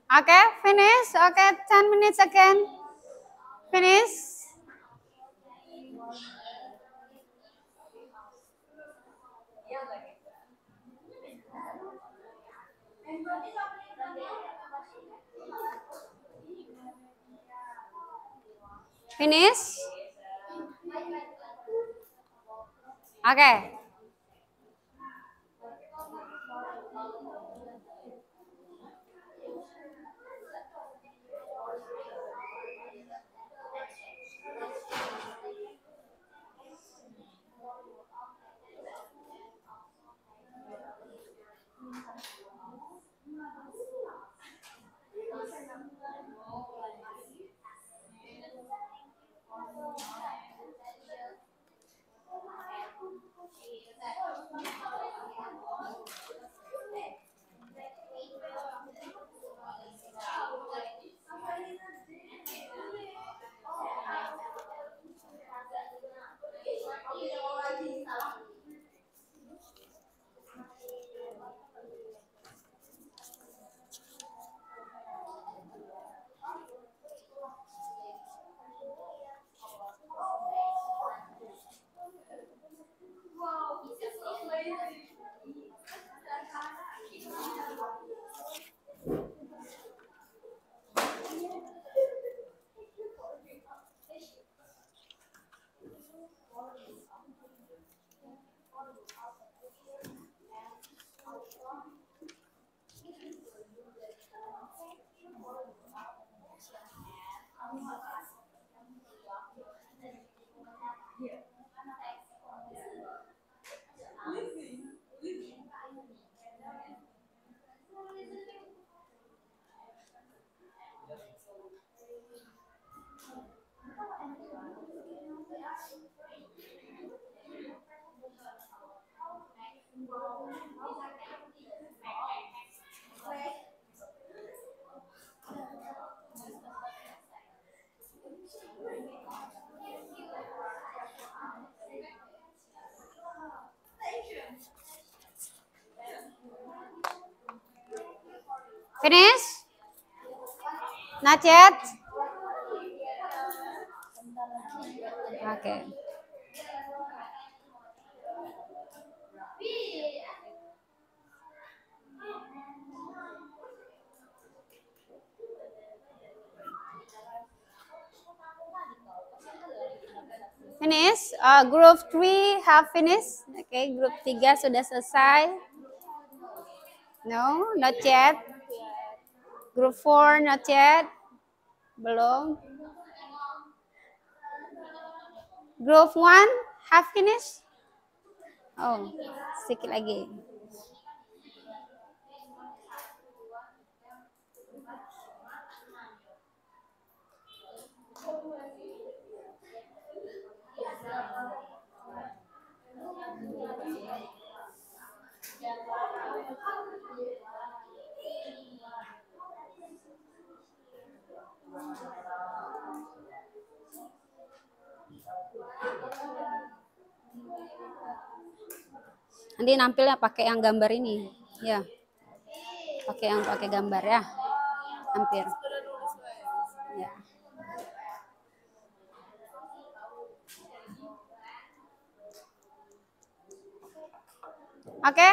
Okay, finish. Okay, 10 minutes again. Finish. Finish? Okay. Finish? Not yet? Okay. Finish? Group 3 have finished? Okay, group 3 sudah selesai? No, not yet. Group 4 not yet? Belum. Group 1 have finished? Oh, sedikit lagi. Nanti nampilnya pakai yang gambar ini, ya. Pakai gambar ya, hampir. Ya. Oke.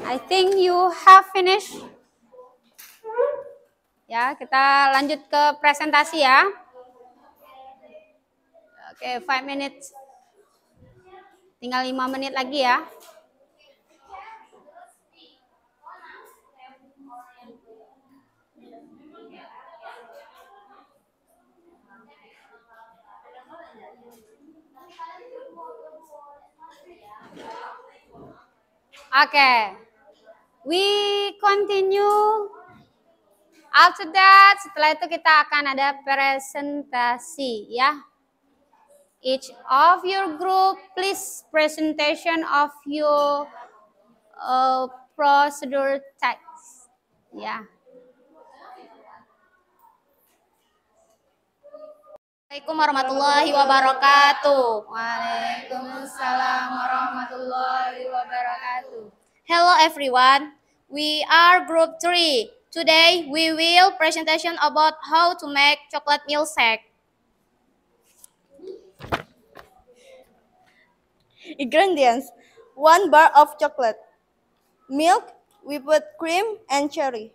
I think you have finished. Ya, kita lanjut ke presentasi ya. Oke, 5 minutes. Tinggal 5 menit lagi ya. Oke. We continue. After that, setelah itu kita akan ada presentasi ya. Each of your group, please presentation of your procedure text. Ya. Assalamualaikum warahmatullahi wabarakatuh. Waalaikumsalam warahmatullahi wabarakatuh. Hello everyone. We are group 3. Today we will presentation about how to make chocolate milkshake. Ingredients: 1 bar of chocolate, milk, whipped cream, and cherry.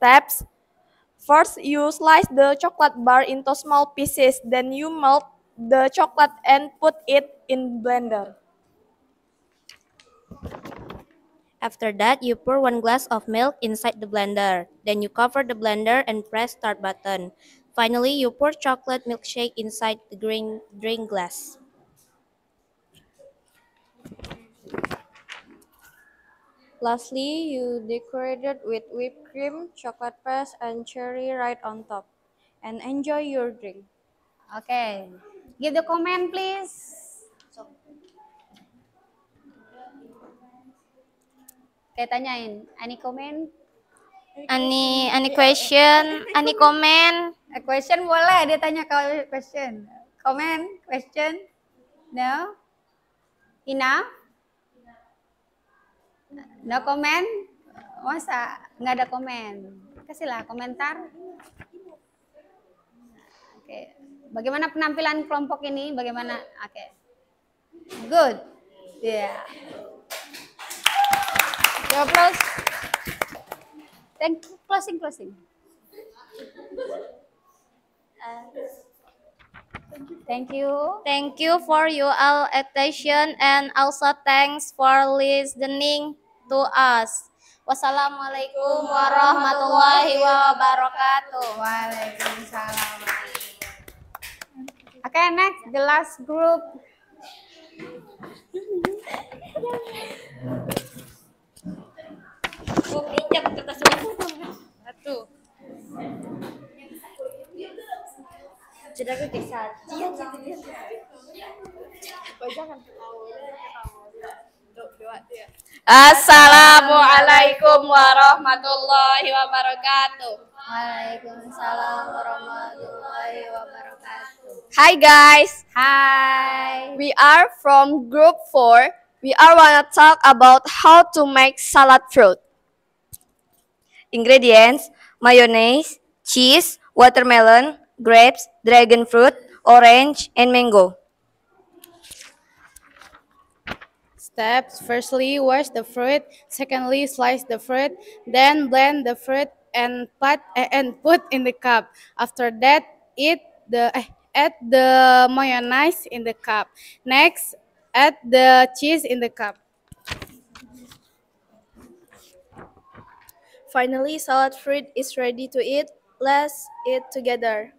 Steps. First, you slice the chocolate bar into small pieces. Then you melt the chocolate and put it in blender. After that, you pour 1 glass of milk inside the blender. Then you cover the blender and press start button. Finally, you pour chocolate milkshake inside the drink glass. Lastly, you decorate it with whipped cream, chocolate press, and cherry right on top. And enjoy your drink. Okay. Give the comment, please. Oke, tanyain. Any comment? Any question? Any comment? A question boleh, dia tanya kalau question. Comment, question? No? Enough? No comment? Masa nggak ada komen? Kasihlah komentar. Oke. Bagaimana penampilan kelompok ini? Bagaimana? Oke. Good. Yeah. Applause. Thank you. Closing. Thank you. Thank you for your all attention and also thanks for listening to us. Wassalamualaikum warahmatullahi wabarakatuh. Waalaikumsalam. Okay, next, the last group. Assalamualaikum warahmatullahi wabarakatuh. Waalaikumsalam warahmatullahi wabarakatuh. Hi guys, Hai. we are from group 4. We are wanna talk about how to make salad fruit. Ingredients: mayonnaise, cheese, watermelon, grapes, dragon fruit, orange, and mango. Steps: firstly, wash the fruit. Secondly, slice the fruit. Then blend the fruit and put in the cup. After that, add the mayonnaise in the cup. Next, add the cheese in the cup. Finally, salad fruit is ready to eat. Let's eat together.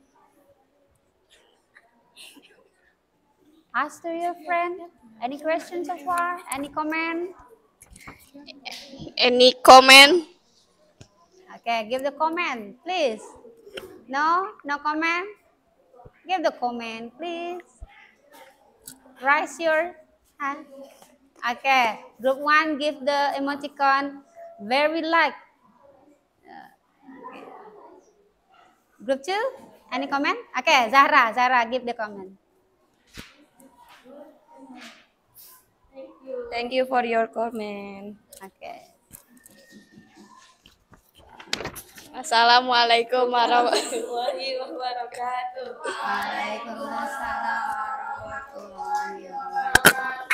Ask to your friend. Any questions so far? Any comment? Any comment? Okay, give the comment, please. No comment? Give the comment, please. Raise your hand. Okay, group 1, give the emoticon very like. Group 2, any comment? Okay, Zahra, give the comment. Thank you for your comment. Okay. Assalamualaikum warahmatullahi wabarakatuh. Waalaikumsalam warahmatullahi wabarakatuh.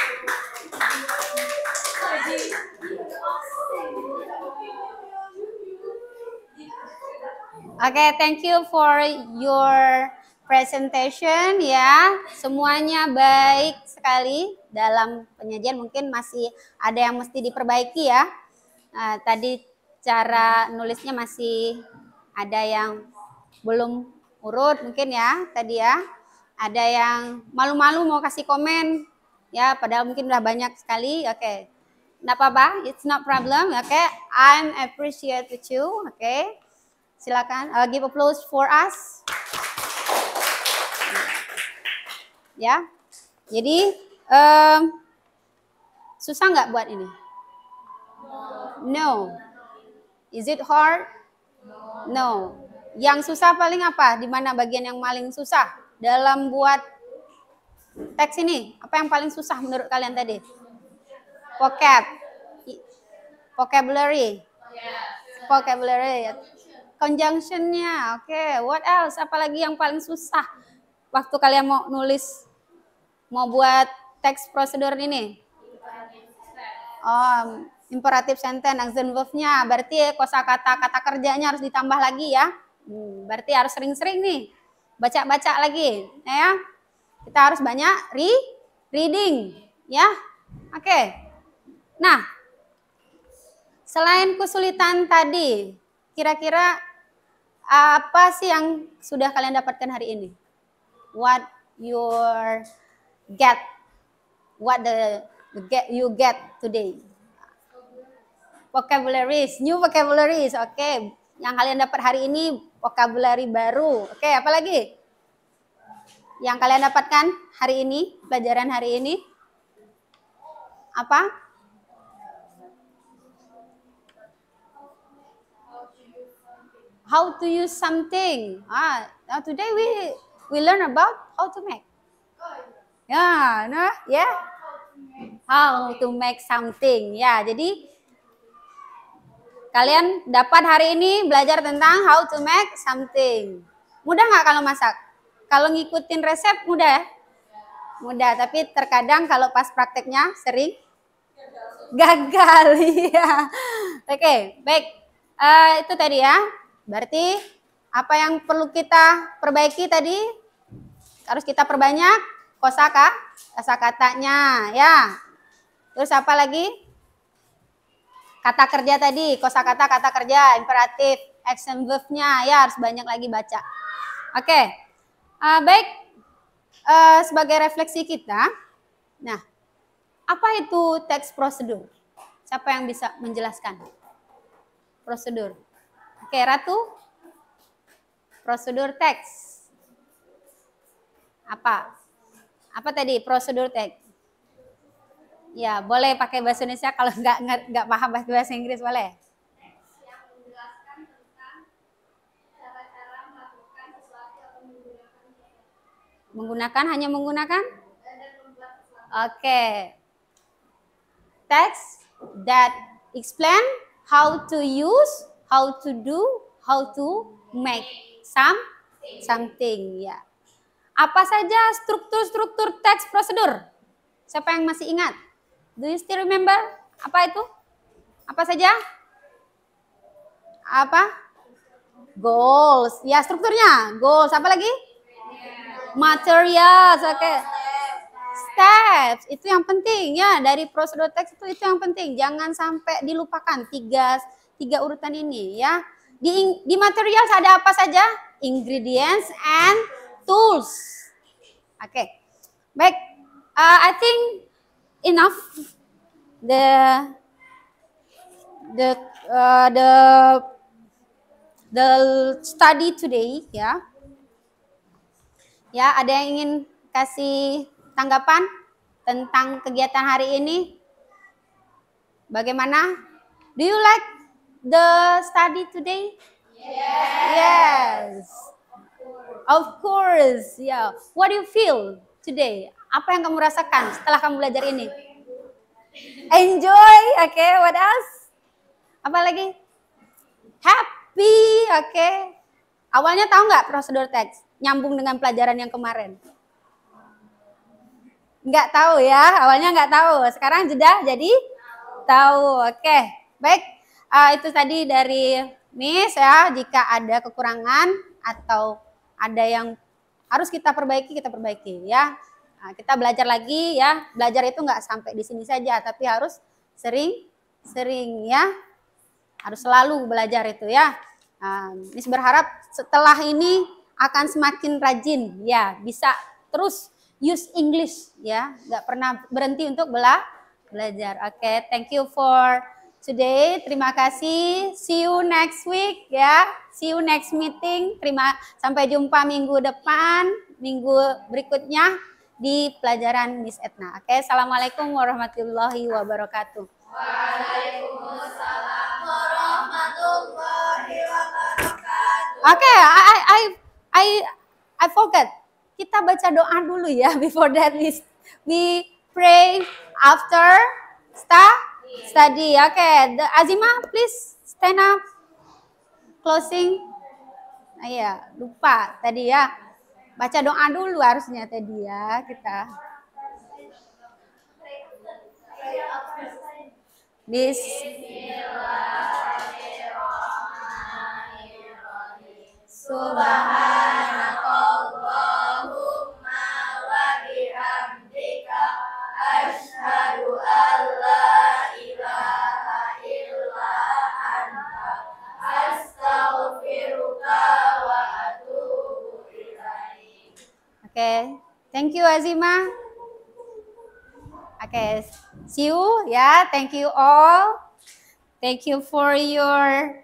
Okay, thank you for your presentation ya. Semuanya baik sekali dalam penyajian, mungkin masih ada yang mesti diperbaiki ya. Tadi cara nulisnya masih ada yang belum urut mungkin ya tadi ya. Ada yang malu-malu mau kasih komen ya, padahal mungkin udah banyak sekali. Oke. Nggak apa-apa, it's not problem. Oke, I'm appreciate with you. Oke. Silakan give applause for us. Ya. Jadi susah nggak buat ini? No. Is it hard? No. Yang susah paling apa? Di mana bagian yang paling susah dalam buat teks ini? Apa yang paling susah menurut kalian tadi? Vocabulary. Conjunction-nya. Oke, what else? Apalagi yang paling susah waktu kalian mau nulis, mau buat teks prosedur ini? Imperatif sentence, action verb-nya. Berarti kosakata kata kerjanya harus ditambah lagi ya. Berarti harus sering-sering nih. Baca-baca lagi. Ya. Kita harus banyak reading. Ya. Oke. Nah, selain kesulitan tadi, kira-kira apa sih yang sudah kalian dapatkan hari ini? What your get? What you get today? Vocabularies, new vocabularies. Oke. Yang kalian dapat hari ini vocabulary baru. Oke, apa lagi? Yang kalian dapatkan hari ini, pelajaran hari ini? Apa? How to use something. Now today we learn about how to make. Ya, nah, ya. How to make something. Ya, jadi kalian dapat hari ini belajar tentang how to make something. Mudah nggak kalau masak? Kalau ngikutin resep mudah ya? Mudah, tapi terkadang kalau pas prakteknya sering gagal. Iya. Oke, baik. Itu tadi ya. Berarti apa yang perlu kita perbaiki tadi? Harus kita perbanyak kosakatanya ya. Terus apa lagi? Kata kerja tadi, kosakata kata kerja, imperatif, action verb-nya ya harus banyak lagi baca. Oke. Baik. Sebagai refleksi kita. Nah, apa itu text prosedur? Siapa yang bisa menjelaskan? Prosedur. Oke, Ratu. Prosedur teks. Apa? Apa tadi prosedur teks? Ya, boleh pakai bahasa Indonesia, kalau nggak paham bahasa Inggris boleh. Yang menjelaskan tentang cara-cara melakukan sesuatu atau Hanya menggunakan? Oke. Text that explain how to use, how to do, how to make something ya. Apa saja struktur teks prosedur? Siapa yang masih ingat? Do you still remember? Apa itu? Apa saja? Apa? Goals. Ya, strukturnya. Goals. Apa lagi? Materials. Oke. Steps. Itu yang penting ya. Dari prosedur teks itu yang penting. Jangan sampai dilupakan tiga urutan ini ya. Di materials ada apa saja? Ingredients and tools. Oke. Baik. I think enough the study today ya. Ya, ada yang ingin kasih tanggapan tentang kegiatan hari ini? Bagaimana? Do you like the study today? Yes. Of course. Yeah. What do you feel today? Apa yang kamu rasakan setelah kamu belajar ini? Enjoy. Oke, what else? Apa lagi? Happy. Oke. Awalnya tahu nggak prosedur teks? Nyambung dengan pelajaran yang kemarin. Nggak tahu ya, awalnya nggak tahu. Sekarang sudah jadi tahu. Oke, baik. Itu tadi dari Miss ya. Jika ada kekurangan atau ada yang harus kita perbaiki ya. Nah, kita belajar lagi ya. Belajar itu nggak sampai di sini saja, tapi harus sering ya. Harus selalu belajar itu ya. Miss berharap setelah ini akan semakin rajin ya, bisa terus use English ya, nggak pernah berhenti untuk belajar. Oke, thank you for today. Terima kasih. See you next week ya. See you next meeting. Sampai jumpa minggu depan, minggu berikutnya di pelajaran Miss Etna. Oke, assalamualaikum warahmatullahi wabarakatuh. Waalaikumsalam warahmatullahi wabarakatuh. Oke, I forgot. Kita baca doa dulu ya. Before that we pray after study. Oke, Azima please stand up. Closing. Iya, lupa tadi ya. Baca doa dulu harusnya tadi ya kita. Subhanakallahumma wa bihamdika asyhadu an la ilaha illa anta astaghfiruka wa atubu ilaik. Oke, thank you Azima. Oke, see you ya. Thank you all. Thank you for your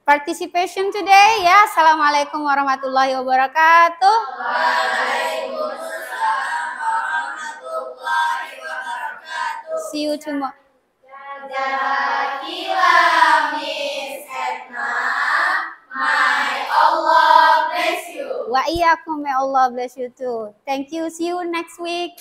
participation today ya. Assalamualaikum warahmatullahi wabarakatuh. Waalaikumsalam warahmatullahi wabarakatuh. See you tomorrow. Jazakillah Miss Edna. May Allah bless you. Wa iyyakum, may Allah bless you too. Thank you. See you next week.